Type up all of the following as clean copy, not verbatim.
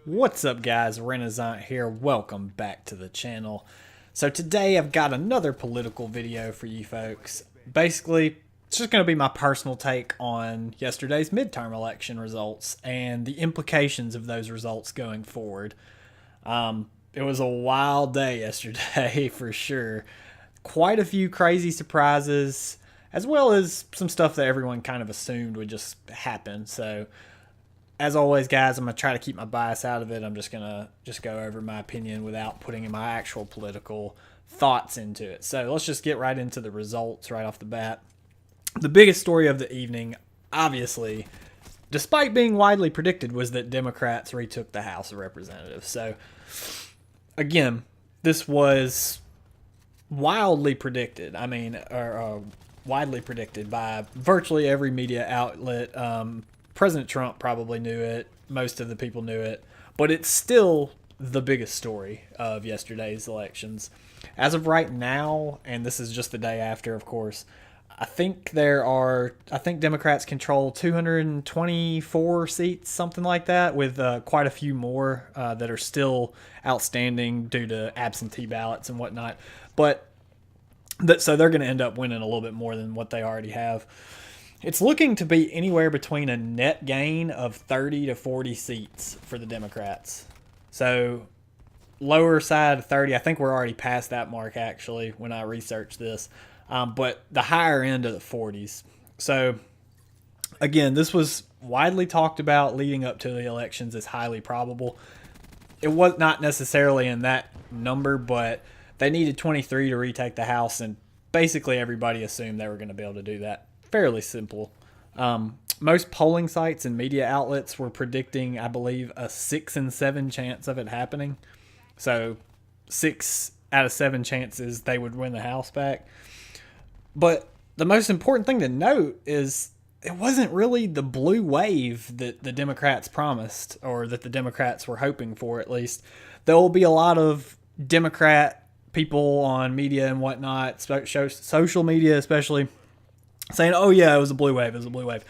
What's up, guys? Renasant here. Welcome back to the channel. So today I've got another political video for you folks. Basically, it's just going to be my personal take on yesterday's midterm election results and the implications of those results going forward. It was a wild day yesterday for sure. Quite a few crazy surprises, as well as some stuff that everyone kind of assumed would just happen. So as always, guys, I'm going to try to keep my bias out of it. I'm just going to go over my opinion without putting in my actual political thoughts into it. So let's just get right into the results right off the bat. The biggest story of the evening, obviously, despite being widely predicted, was that Democrats retook the House of Representatives. So, again, this was wildly predicted. Widely predicted by virtually every media outlet. President Trump probably knew it. Most of the people knew it. But it's still the biggest story of yesterday's elections. As of right now, and this is just the day after, of course, I think Democrats control 224 seats, something like that, with quite a few more that are still outstanding due to absentee ballots and whatnot. So they're going to end up winning a little bit more than what they already have. It's looking to be anywhere between a net gain of 30 to 40 seats for the Democrats. So lower side of 30, I think we're already past that mark actually when I researched this. But the higher end of the 40s. So again, this was widely talked about leading up to the elections as highly probable. It was not necessarily in that number, but they needed 23 to retake the House, and basically everybody assumed they were going to be able to do that. Fairly simple. Most polling sites and media outlets were predicting, I believe, a 6 in 7 chance of it happening. So 6 out of 7 chances they would win the House back. But the most important thing to note is it wasn't really the blue wave that the Democrats promised, or that the Democrats were hoping for at least. There will be a lot of Democrat people on media and whatnot, social media especially, saying, oh yeah, it was a blue wave, it was a blue wave.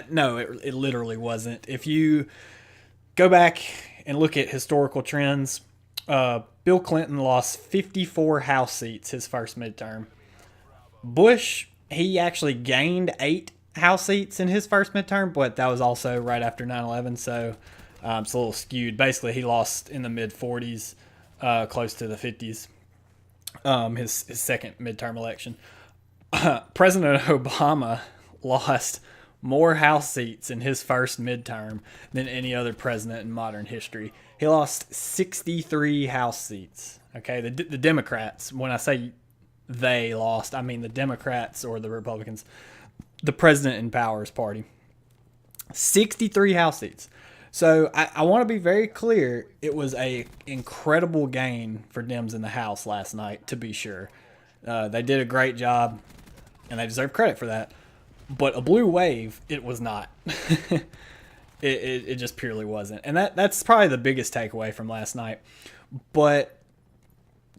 No, it literally wasn't. If you go back and look at historical trends, Bill Clinton lost 54 House seats his first midterm. Bush, he actually gained 8 House seats in his first midterm, but that was also right after 9/11, so it's a little skewed. Basically, he lost in the mid-40s, close to the 50s, his second midterm election. President Obama lost more House seats in his first midterm than any other president in modern history. He lost 63 House seats. Okay, the Democrats, when I say they lost, I mean the Democrats or the Republicans, the president in power's party. 63 House seats. So I want to be very clear, it was a incredible gain for Dems in the House last night, to be sure. They did a great job, and they deserve credit for that. But a blue wave, it was not. It just purely wasn't. And that's probably the biggest takeaway from last night. But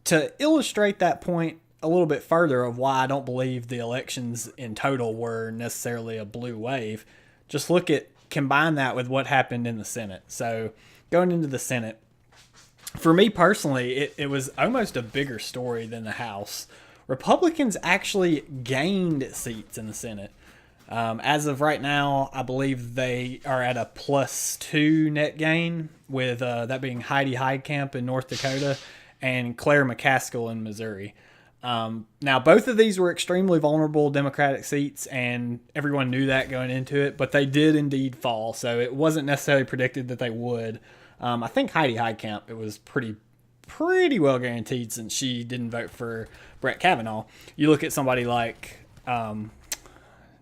to illustrate that point a little bit further of why I don't believe the elections in total were necessarily a blue wave, just combine that with what happened in the Senate. So going into the Senate, for me personally, it was almost a bigger story than the House. Republicans actually gained seats in the Senate. As of right now, I believe they are at a +2 net gain, with that being Heidi Heitkamp in North Dakota and Claire McCaskill in Missouri. Now, both of these were extremely vulnerable Democratic seats, and everyone knew that going into it, but they did indeed fall, so it wasn't necessarily predicted that they would. I think Heidi Heitkamp, it was pretty well guaranteed since she didn't vote for Brett Kavanaugh. You look at somebody like Joe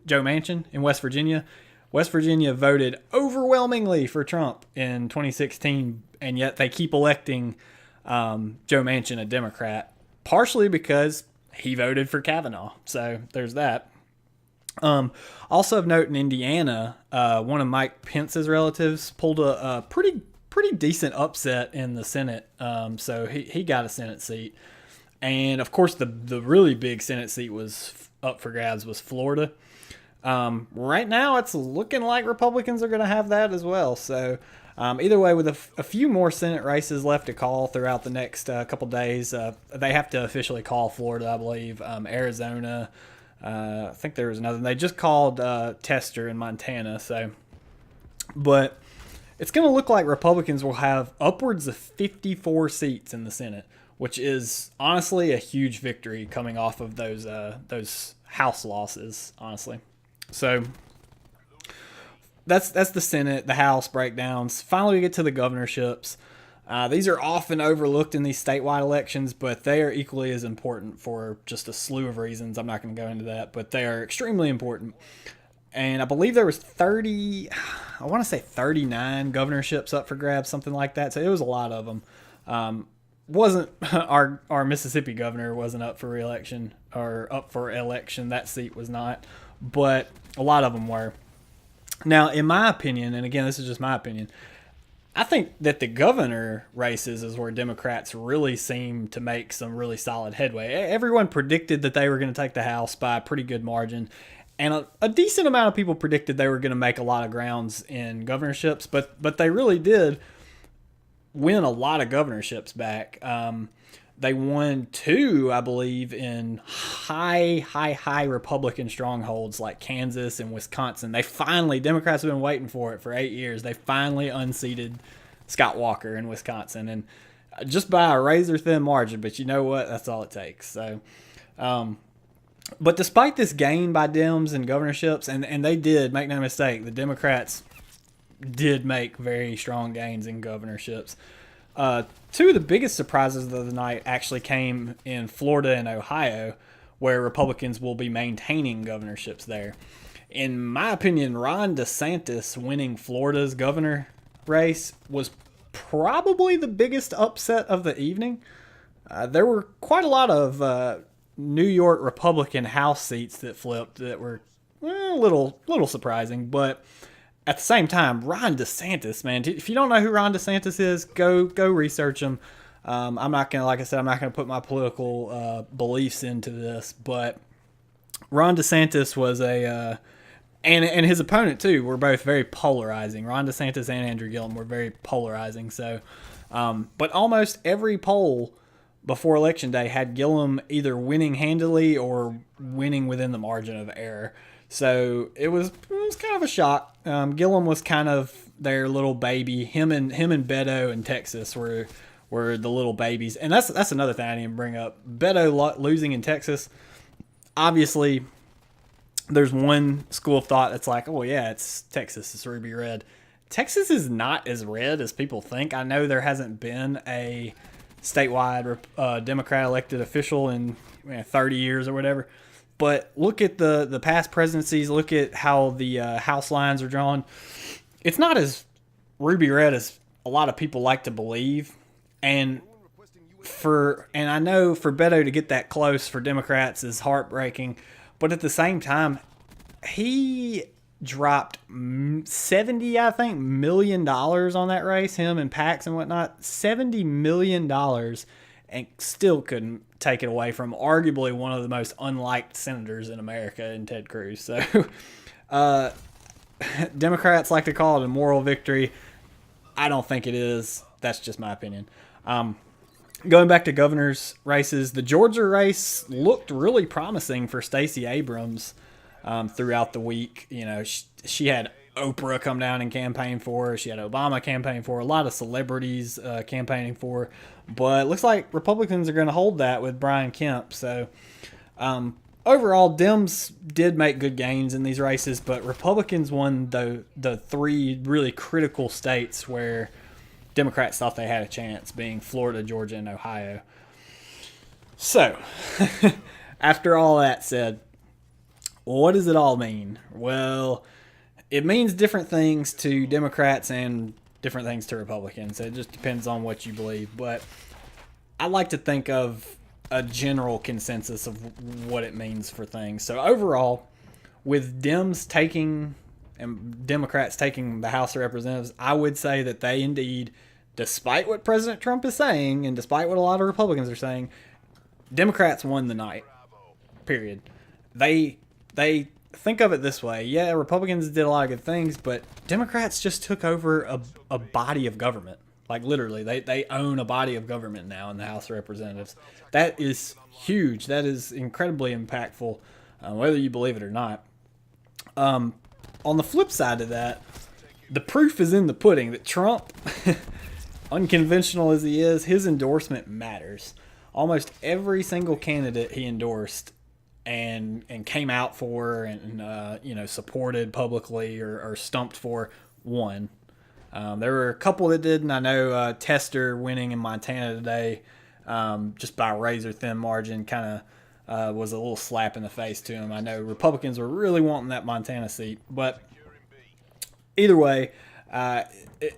Manchin in West Virginia. West Virginia voted overwhelmingly for Trump in 2016, and yet they keep electing Joe Manchin a Democrat, partially because he voted for Kavanaugh. So there's that. Also of note, in Indiana, one of Mike Pence's relatives pulled a pretty decent upset in the Senate. So he got a Senate seat. And of course, the really big Senate seat was up for grabs was Florida. Right now, it's looking like Republicans are going to have that as well. So Either way, with a few more Senate races left to call throughout the next couple days, they have to officially call Florida, I believe, Arizona. I think there was another. They just called Tester in Montana. But it's going to look like Republicans will have upwards of 54 seats in the Senate, which is honestly a huge victory coming off of those House losses, honestly. So that's the Senate, the House breakdowns. Finally, we get to the governorships. These are often overlooked in these statewide elections, but they are equally as important for just a slew of reasons. I'm not going to go into that, but they are extremely important. And I believe there was 39 governorships up for grabs, something like that. So it was a lot of them. Wasn't our Mississippi governor wasn't up for re-election or up for election. That seat was not, but a lot of them were. Now, in my opinion, and again, this is just my opinion, I think that the governor races is where Democrats really seem to make some really solid headway. Everyone predicted that they were going to take the House by a pretty good margin, and a decent amount of people predicted they were going to make a lot of grounds in governorships, but they really did win a lot of governorships back. They won 2, I believe, in high Republican strongholds like Kansas and Wisconsin. Democrats have been waiting for it for 8 years. They finally unseated Scott Walker in Wisconsin, and just by a razor-thin margin. But you know what? That's all it takes. So, but despite this gain by Dems in governorships, and they did, make no mistake, the Democrats did make very strong gains in governorships. 2 of the biggest surprises of the night actually came in Florida and Ohio, where Republicans will be maintaining governorships there. In my opinion, Ron DeSantis winning Florida's governor race was probably the biggest upset of the evening. There were quite a lot of New York Republican House seats that flipped that were a little surprising, but at the same time, Ron DeSantis, man, if you don't know who Ron DeSantis is, go research him. I'm not going to, like I said, I'm not going to put my political beliefs into this, but Ron DeSantis was and his opponent too, were both very polarizing. Ron DeSantis and Andrew Gillum were very polarizing. So, but almost every poll before Election Day had Gillum either winning handily or winning within the margin of error. So it was kind of a shock. Gillum was kind of their little baby. Him and Beto in Texas were the little babies, and that's another thing I didn't bring up. Beto losing in Texas. Obviously, there's one school of thought that's like, oh yeah, it's Texas, it's ruby red. Texas is not as red as people think. I know there hasn't been a statewide Democrat elected official in 30 years or whatever. But look at the past presidencies. Look at how the House lines are drawn. It's not as ruby red as a lot of people like to believe. And I know for Beto to get that close for Democrats is heartbreaking. But at the same time, he dropped $70, I think, million on that race. Him and PACs and whatnot, $70 million, and still couldn't take it away from arguably one of the most unliked senators in America in Ted Cruz. So Democrats like to call it a moral victory. I don't think it is. That's just my opinion. Going back to governor's races, the Georgia race looked really promising for Stacey Abrams throughout the week. You know, she had Oprah come down and campaign for her. She had Obama campaign for her. A lot of celebrities campaigning for her. But it looks like Republicans are going to hold that with Brian Kemp. So overall, Dems did make good gains in these races, but Republicans won the 3 really critical states where Democrats thought they had a chance, being Florida, Georgia, and Ohio. So, after all that said, what does it all mean? Well, it means different things to Democrats and different things to Republicans. It just depends on what you believe. But I like to think of a general consensus of what it means for things. So overall, with Dems taking and Democrats taking the House of Representatives, I would say that they indeed, despite what President Trump is saying and despite what a lot of Republicans are saying, Democrats won the night. Period. They think of it this way. Yeah, Republicans did a lot of good things, but Democrats just took over a body of government. Like literally, they own a body of government now in the House of Representatives. That is huge. That is incredibly impactful, whether you believe it or not. On the flip side of that, the proof is in the pudding that Trump, unconventional as he is, his endorsement matters. Almost every single candidate he endorsed and came out for and supported publicly or stumped for won. There were a couple that didn't. I know Tester winning in Montana today, just by a razor thin margin, kind of was a little slap in the face to him. I know Republicans were really wanting that Montana seat, but either way,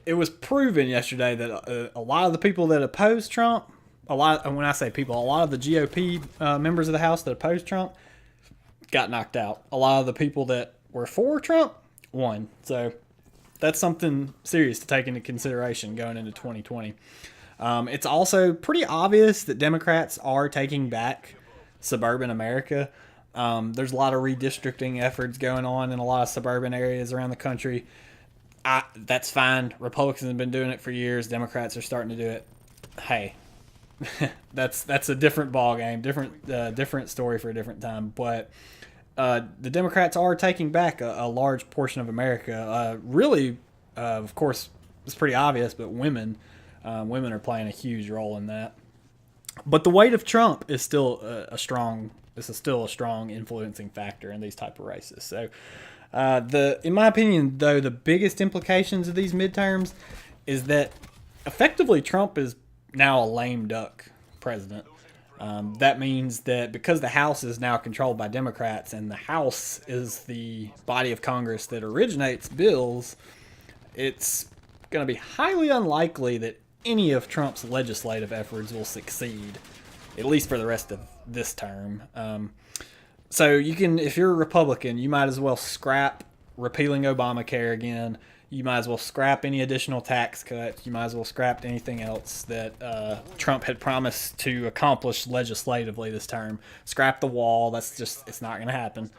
it was proven yesterday that a lot of the people that opposed Trump, when I say people, a lot of the GOP members of the House that opposed Trump got knocked out. A lot of the people that were for Trump won. So that's something serious to take into consideration going into 2020. It's also pretty obvious that Democrats are taking back suburban America. There's a lot of redistricting efforts going on in a lot of suburban areas around the country. That's fine. Republicans have been doing it for years. Democrats are starting to do it. Hey, that's a different ball game, different story for a different time. But the Democrats are taking back a large portion of America. Really, of course, it's pretty obvious, but women are playing a huge role in that. But the weight of Trump is still a strong influencing factor in these type of races. So, in my opinion, though, the biggest implications of these midterms is that effectively Trump is now a lame duck president. That means that because the House is now controlled by Democrats and the House is the body of Congress that originates bills, it's going to be highly unlikely that any of Trump's legislative efforts will succeed, at least for the rest of this term. So you can, if you're a Republican, you might as well scrap repealing Obamacare again. You might as well scrap any additional tax cuts. You might as well scrap anything else that Trump had promised to accomplish legislatively this term. Scrap the wall. It's not going to happen.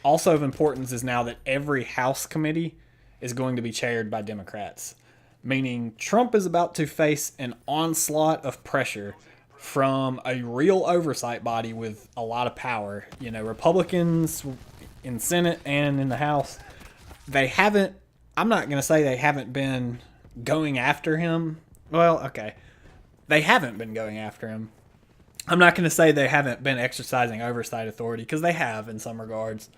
Also of importance is now that every House committee is going to be chaired by Democrats, meaning Trump is about to face an onslaught of pressure from a real oversight body with a lot of power. Republicans in Senate and in the House, I'm not going to say they haven't been going after him. Well, okay. They haven't been going after him. I'm not going to say they haven't been exercising oversight authority, because they have in some regards.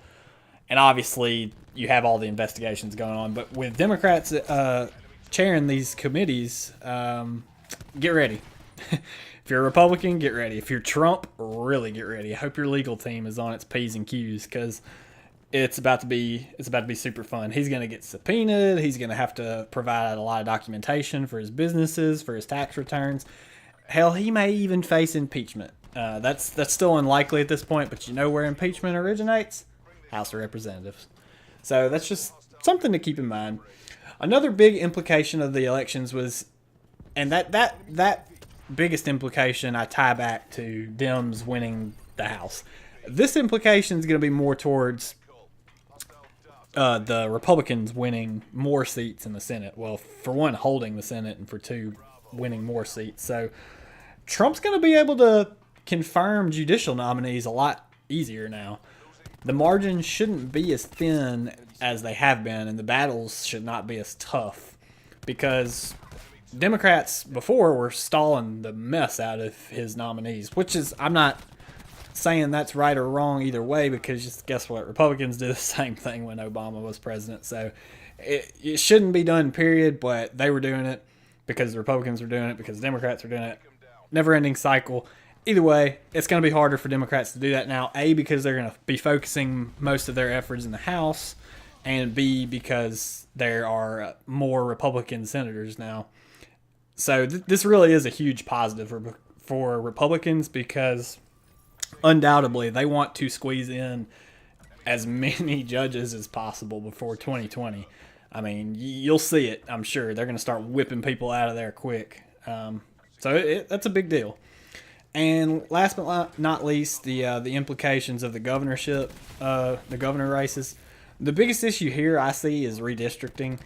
And obviously, you have all the investigations going on. But with Democrats chairing these committees, get ready. If you're a Republican, get ready. If you're Trump, really get ready. I hope your legal team is on its P's and Q's, because it's about to be super fun. He's going to get subpoenaed. He's going to have to provide a lot of documentation for his businesses, for his tax returns. Hell, he may even face impeachment. That's still unlikely at this point, but you know where impeachment originates? House of Representatives. So that's just something to keep in mind. Another big implication of the elections was, and that biggest implication I tie back to Dems winning the House. This implication is going to be more towards the Republicans winning more seats in the Senate. Well, for one, holding the Senate, and for two, winning more seats. So Trump's going to be able to confirm judicial nominees a lot easier now. The margins shouldn't be as thin as they have been, and the battles should not be as tough, because Democrats before were stalling the mess out of his nominees, which is, I'm not saying that's right or wrong either way, because just guess what? Republicans did the same thing when Obama was president. So it shouldn't be done, period, but they were doing it because the Republicans were doing it, because the Democrats were doing it. Never-ending cycle. Either way, it's going to be harder for Democrats to do that now, A, because they're going to be focusing most of their efforts in the House, and B, because there are more Republican senators now. So this really is a huge positive for Republicans, because undoubtedly they want to squeeze in as many judges as possible before 2020. I mean, you'll see it, I'm sure. They're going to start whipping people out of there quick. So that's a big deal. And last but not least, the implications of the governorship, the governor races. The biggest issue here I see is redistricting.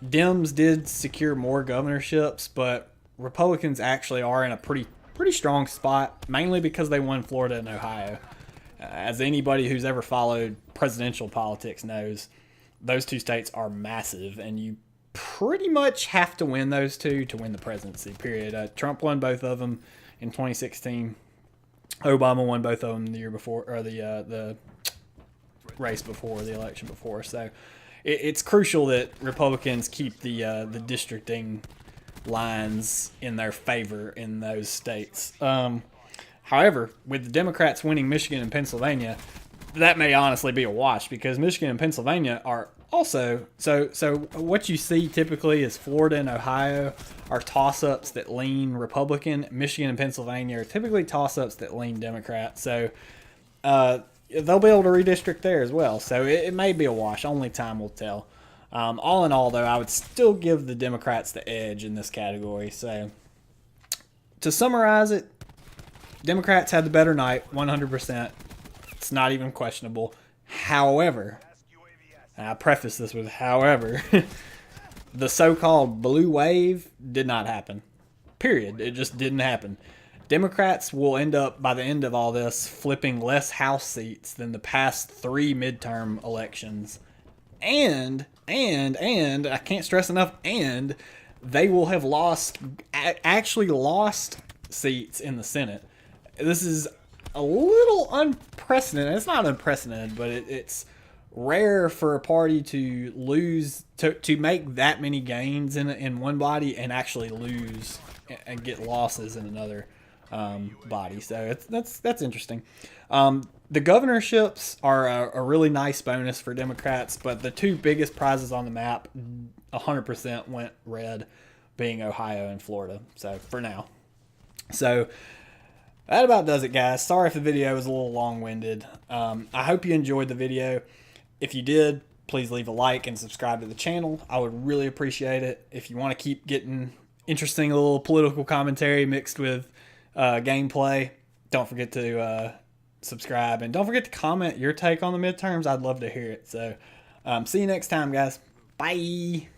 Dems did secure more governorships, but Republicans actually are in a pretty strong spot, mainly because they won Florida and Ohio. As anybody who's ever followed presidential politics knows, those two states are massive, and you pretty much have to win those two to win the presidency, period. Trump won both of them in 2016. Obama won both of them the year before, or the race before, the election before. So it's crucial that Republicans keep the districting lines in their favor in those states. However, with the Democrats winning Michigan and Pennsylvania, that may honestly be a wash, because Michigan and Pennsylvania are also so what you see typically is Florida and Ohio are toss-ups that lean Republican. Michigan and Pennsylvania are typically toss-ups that lean Democrat. So they'll be able to redistrict there as well. So it may be a wash. Only time will tell. All in all, though, I would still give the Democrats the edge in this category. So to summarize it, Democrats had the better night, 100%. It's not even questionable. However, and I preface this with however, the so-called blue wave did not happen. Period. It just didn't happen. Democrats will end up, by the end of all this, flipping less House seats than the past 3 midterm elections. And I can't stress enough, and they will have actually lost seats in the Senate. This is a little unprecedented. It's not unprecedented, but it's rare for a party to lose, to make that many gains in one body and actually lose and get losses in another body. So that's interesting. The governorships are a really nice bonus for Democrats, but the two biggest prizes on the map 100% went red, being Ohio and Florida. So for now. So that about does it, guys. Sorry if the video was a little long-winded. I hope you enjoyed the video. If you did, please leave a like and subscribe to the channel. I would really appreciate it. If you want to keep getting interesting little political commentary mixed with gameplay, don't forget to subscribe. And don't forget to comment your take on the midterms. I'd love to hear it. So see you next time, guys. Bye.